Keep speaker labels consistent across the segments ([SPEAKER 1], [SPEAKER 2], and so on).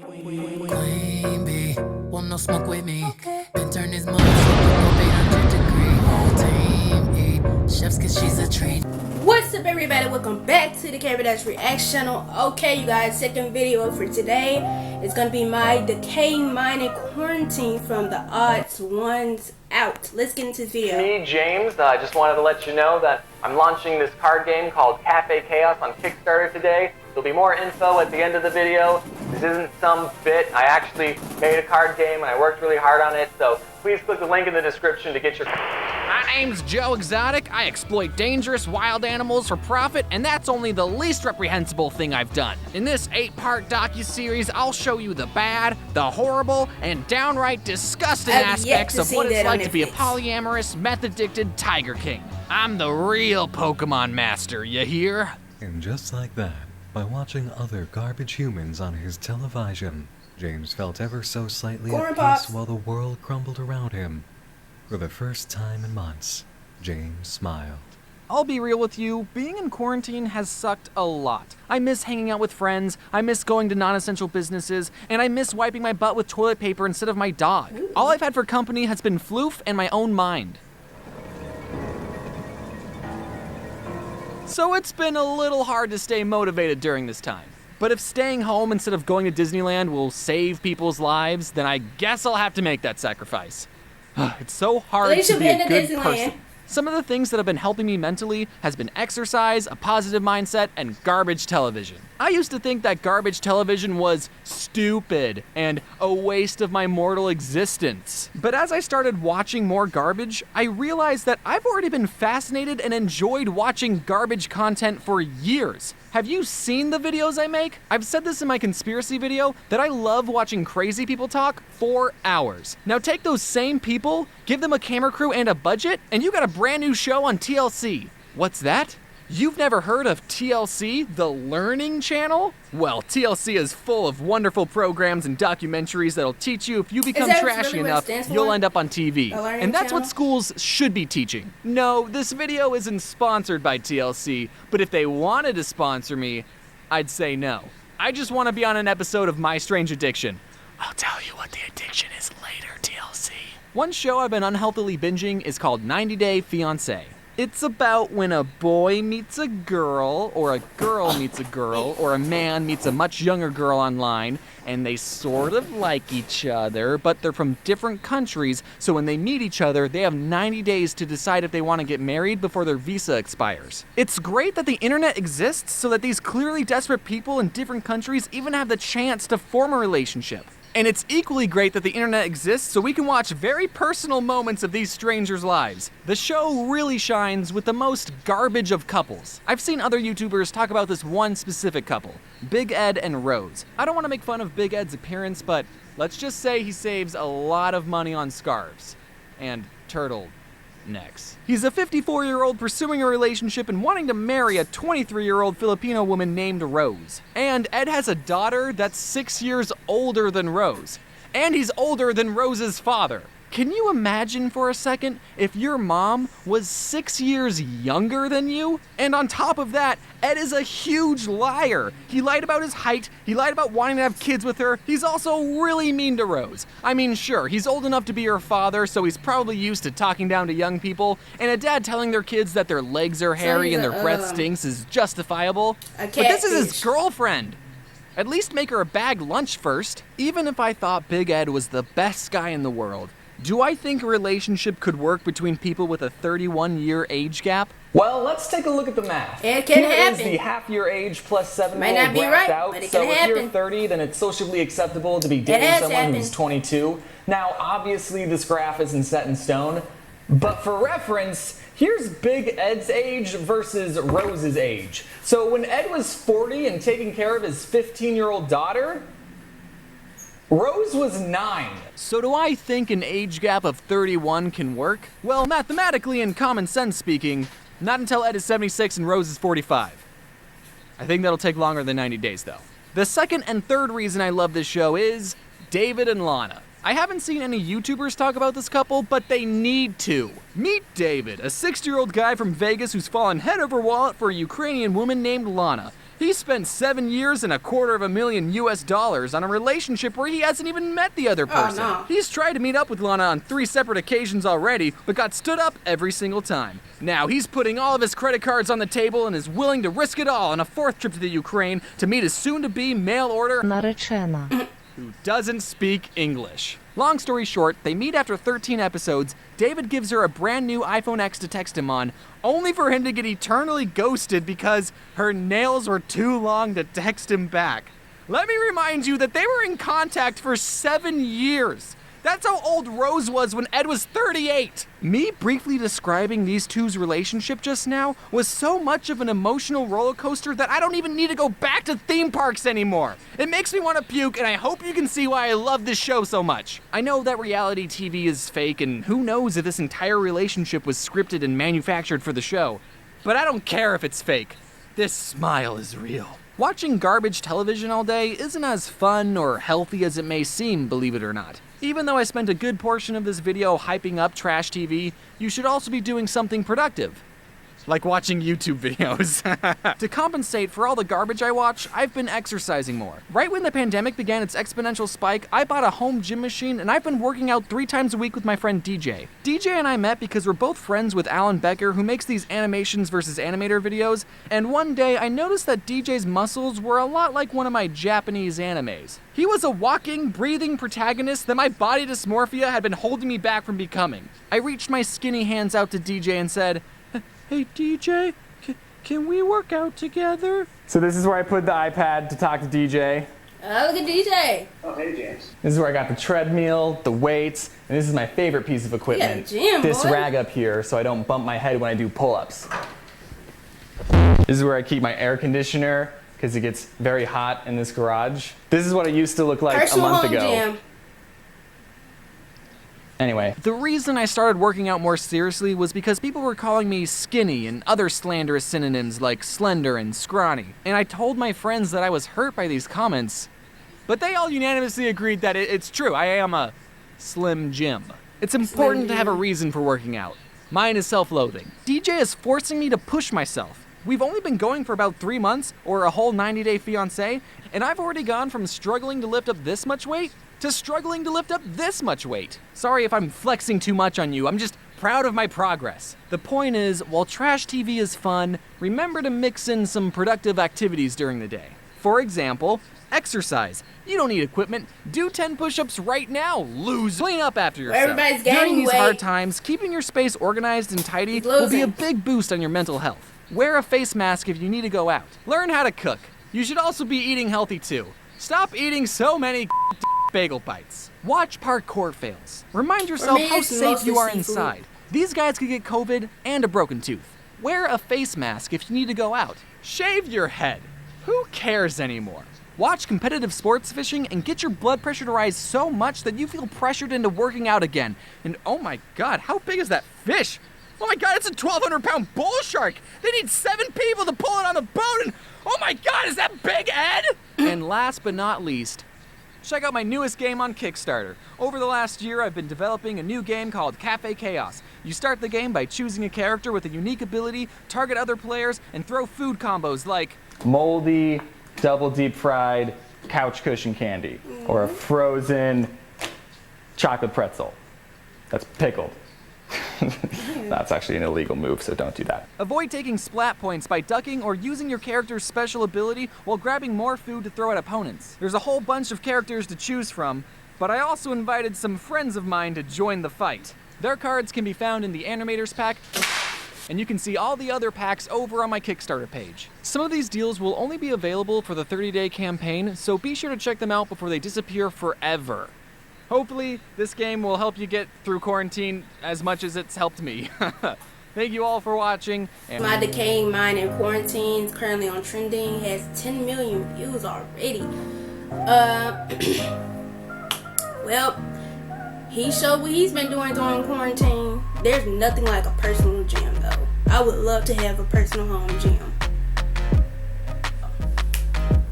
[SPEAKER 1] Queen bee, want no smoke with me. Then turn his mother up 800 degree. Whole team eat chefs cause she's a treat.
[SPEAKER 2] What's up everybody, welcome back to the KBreDazz React channel. Okay you guys, second video for today is gonna be my Decaying Mind and Quarantine from the Odd1sOut. Let's get into this video.
[SPEAKER 3] Me, James, I just wanted to let you know that I'm launching this card game called Cafe Chaos on Kickstarter today. There'll be more info at the end of the video. This isn't some bit. I actually made a card game and I worked really hard on it, so please click the link in the description to get your...
[SPEAKER 4] My name's Joe Exotic. I exploit dangerous wild animals for profit, and that's only the least reprehensible thing I've done. In this 8-part docuseries, I'll show you the bad, the horrible, and downright disgusting aspects of what it's like to be a polyamorous, meth-addicted Tiger King. I'm the real Pokemon master, you hear?
[SPEAKER 5] And just like that, by watching other garbage humans on his television, James felt ever so slightly at peace while the world crumbled around him. For the first time in months, James smiled.
[SPEAKER 4] I'll be real with you, being in quarantine has sucked a lot. I miss hanging out with friends, I miss going to non-essential businesses, and I miss wiping my butt with toilet paper instead of my dog. All I've had for company has been floof and my own mind. So it's been a little hard to stay motivated during this time. But if staying home instead of going to Disneyland will save people's lives, then I guess I'll have to make that sacrifice. It's so hard to be a good person. Some of the things that have been helping me mentally has been exercise, a positive mindset, and garbage television. I used to think that garbage television was stupid and a waste of my mortal existence. But as I started watching more garbage, I realized that I've already been fascinated and enjoyed watching garbage content for years. Have you seen the videos I make? I've said this in my conspiracy video that I love watching crazy people talk for hours. Now take those same people, give them a camera crew and a budget, and you got a brand new show on TLC. What's that? You've never heard of TLC, the Learning Channel? Well, TLC is full of wonderful programs and documentaries that'll teach you if you become trashy enough, you'll end up on TV. And that's what schools should be teaching. No, this video isn't sponsored by TLC, but if they wanted to sponsor me, I'd say no. I just want to be on an episode of My Strange Addiction. I'll tell you what the addiction is later, TLC. One show I've been unhealthily binging is called 90 Day Fiancé. It's about when a boy meets a girl, or a girl meets a girl, or a man meets a much younger girl online, and they sort of like each other, but they're from different countries, so when they meet each other, they have 90 days to decide if they want to get married before their visa expires. It's great that the internet exists so that these clearly desperate people in different countries even have the chance to form a relationship. And it's equally great that the internet exists so we can watch very personal moments of these strangers' lives. The show really shines with the most garbage of couples. I've seen other YouTubers talk about this one specific couple, Big Ed and Rose. I don't want to make fun of Big Ed's appearance, but let's just say he saves a lot of money on scarves and turtle necks. He's a 54-year-old pursuing a relationship and wanting to marry a 23-year-old Filipino woman named Rose. And Ed has a daughter that's 6 years older than Rose. And he's older than Rose's father. Can you imagine for a second if your mom was 6 years younger than you? And on top of that, Ed is a huge liar. He lied about his height, he lied about wanting to have kids with her, he's also really mean to Rose. I mean, sure, he's old enough to be her father, so he's probably used to talking down to young people, and a dad telling their kids that their legs are hairy and their breath stinks is justifiable. But this is his girlfriend. At least make her a bag lunch first. Even if I thought Big Ed was the best guy in the world, do I think a relationship could work between people with a 31-year age gap?
[SPEAKER 3] Well, let's take a look at the math.
[SPEAKER 2] It can happen.
[SPEAKER 3] Here is the half-year age plus 7
[SPEAKER 2] Might not be right,
[SPEAKER 3] out.
[SPEAKER 2] but it
[SPEAKER 3] so
[SPEAKER 2] can
[SPEAKER 3] if
[SPEAKER 2] happen.
[SPEAKER 3] you're 30, then it's socially acceptable to be dating someone who's 22. Now, obviously, this graph isn't set in stone, but for reference, here's Big Ed's age versus Rose's age. So when Ed was 40 and taking care of his 15-year-old daughter, Rose was 9.
[SPEAKER 4] So do I think an age gap of 31 can work? Well, mathematically and common sense speaking, not until Ed is 76 and Rose is 45. I think that'll take longer than 90 days though. The second and third reason I love this show is David and Lana. I haven't seen any YouTubers talk about this couple, but they need to. Meet David, a 60-year-old guy from Vegas who's fallen head over wallet for a Ukrainian woman named Lana. He spent 7 years and $250,000 US on a relationship where he hasn't even met the other person.
[SPEAKER 2] Oh, no.
[SPEAKER 4] He's tried to meet up with Lana on 3 separate occasions already, but got stood up every single time. Now he's putting all of his credit cards on the table and is willing to risk it all on a 4th trip to the Ukraine to meet his soon-to-be mail-order
[SPEAKER 6] Наречена.
[SPEAKER 4] who doesn't speak English. Long story short, they meet after 13 episodes. David gives her a brand new iPhone X to text him on, only for him to get eternally ghosted because her nails were too long to text him back. Let me remind you that they were in contact for 7 years. That's how old Rose was when Ed was 38. Me briefly describing these two's relationship just now was so much of an emotional roller coaster that I don't even need to go back to theme parks anymore. It makes me want to puke, and I hope you can see why I love this show so much. I know that reality TV is fake, and who knows if this entire relationship was scripted and manufactured for the show. But I don't care if it's fake. This smile is real. Watching garbage television all day isn't as fun or healthy as it may seem, believe it or not. Even though I spent a good portion of this video hyping up trash TV, you should also be doing something productive. Like watching YouTube videos. To compensate for all the garbage I watch, I've been exercising more. Right when the pandemic began its exponential spike, I bought a home gym machine and I've been working out 3 times a week with my friend DJ. DJ and I met because we're both friends with Alan Becker, who makes these animations versus animator videos, and one day I noticed that DJ's muscles were a lot like one of my Japanese animes. He was a walking, breathing protagonist that my body dysmorphia had been holding me back from becoming. I reached my skinny hands out to DJ and said, "Hey DJ, can we work out together?"
[SPEAKER 3] So this is where I put the iPad to talk to DJ.
[SPEAKER 2] Oh, look at DJ.
[SPEAKER 7] Oh, hey, James.
[SPEAKER 3] This is where I got the treadmill, the weights, and this is my favorite piece of equipment.
[SPEAKER 2] Yeah, gym,
[SPEAKER 3] this
[SPEAKER 2] boy.
[SPEAKER 3] rag up here so I don't bump my head when I do pull-ups. This is where I keep my air conditioner because it gets very hot in this garage. This is what it used to look like
[SPEAKER 2] Personal
[SPEAKER 3] a month
[SPEAKER 2] home
[SPEAKER 3] ago.
[SPEAKER 2] gym.
[SPEAKER 3] Anyway,
[SPEAKER 4] The reason I started working out more seriously was because people were calling me skinny and other slanderous synonyms like slender and scrawny. And I told my friends that I was hurt by these comments, but they all unanimously agreed that it's true. I am a Slim Jim. It's important to have a reason for working out. Mine is self-loathing. DJ is forcing me to push myself. We've only been going for about 3 months, or a whole 90-day fiancé, and I've already gone from struggling to lift up this much weight to struggling to lift up this much weight. Sorry if I'm flexing too much on you, I'm just proud of my progress. The point is, while trash TV is fun, remember to mix in some productive activities during the day. For example, exercise. You don't need equipment. Do 10 push-ups right now, lose. Clean up after yourself.
[SPEAKER 2] Everybody's
[SPEAKER 4] During
[SPEAKER 2] gaining
[SPEAKER 4] these
[SPEAKER 2] weight.
[SPEAKER 4] hard times, keeping your space organized and tidy
[SPEAKER 2] He's
[SPEAKER 4] will be a
[SPEAKER 2] losing.
[SPEAKER 4] big boost on your mental health. Wear a face mask if you need to go out. Learn how to cook. You should also be eating healthy too. Stop eating so many bagel bites. Watch parkour fails. Remind yourself
[SPEAKER 2] me,
[SPEAKER 4] how
[SPEAKER 2] it's
[SPEAKER 4] safe you
[SPEAKER 2] mostly
[SPEAKER 4] are
[SPEAKER 2] seafood.
[SPEAKER 4] inside. These guys could get COVID and a broken tooth. Wear a face mask if you need to go out. Shave your head. Who cares anymore? Watch competitive sports fishing and get your blood pressure to rise so much that you feel pressured into working out again. And oh my god, how big is that fish? Oh my god, it's a 1,200-pound bull shark! They need 7 people to pull it on the boat, and oh my god, is that Big Ed? And last but not least, check out my newest game on Kickstarter. Over the last year, I've been developing a new game called Cafe Chaos. You start the game by choosing a character with a unique ability, target other players, and throw food combos like
[SPEAKER 3] moldy, double deep fried couch cushion candy, or a frozen chocolate pretzel that's pickled. That's actually an illegal move, so don't do that.
[SPEAKER 4] avoid taking splat points by ducking or using your character's special ability while grabbing more food to throw at opponents. There's a whole bunch of characters to choose from, but I also invited some friends of mine to join the fight. Their cards can be found in the Animators pack, and you can see all the other packs over on my Kickstarter page. Some of these deals will only be available for the 30-day campaign, so be sure to check them out before they disappear forever. Hopefully, this game will help you get through quarantine as much as it's helped me. Thank you all for watching. And
[SPEAKER 2] My Decaying Mind in Quarantine is currently on trending. Has 10 million views already. Well, he showed what he's been doing during quarantine. There's nothing like a personal gym though. I would love to have a personal home gym.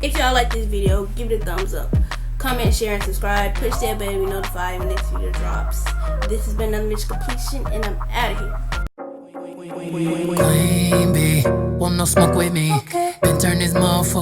[SPEAKER 2] If y'all like this video, give it a thumbs up. Comment, share, and subscribe. Push that button to be notified when the next video drops. This has been another Mission Completion, and I'm out of here.
[SPEAKER 1] Queen bee, want no smoke with me. Been turn this motherfucker.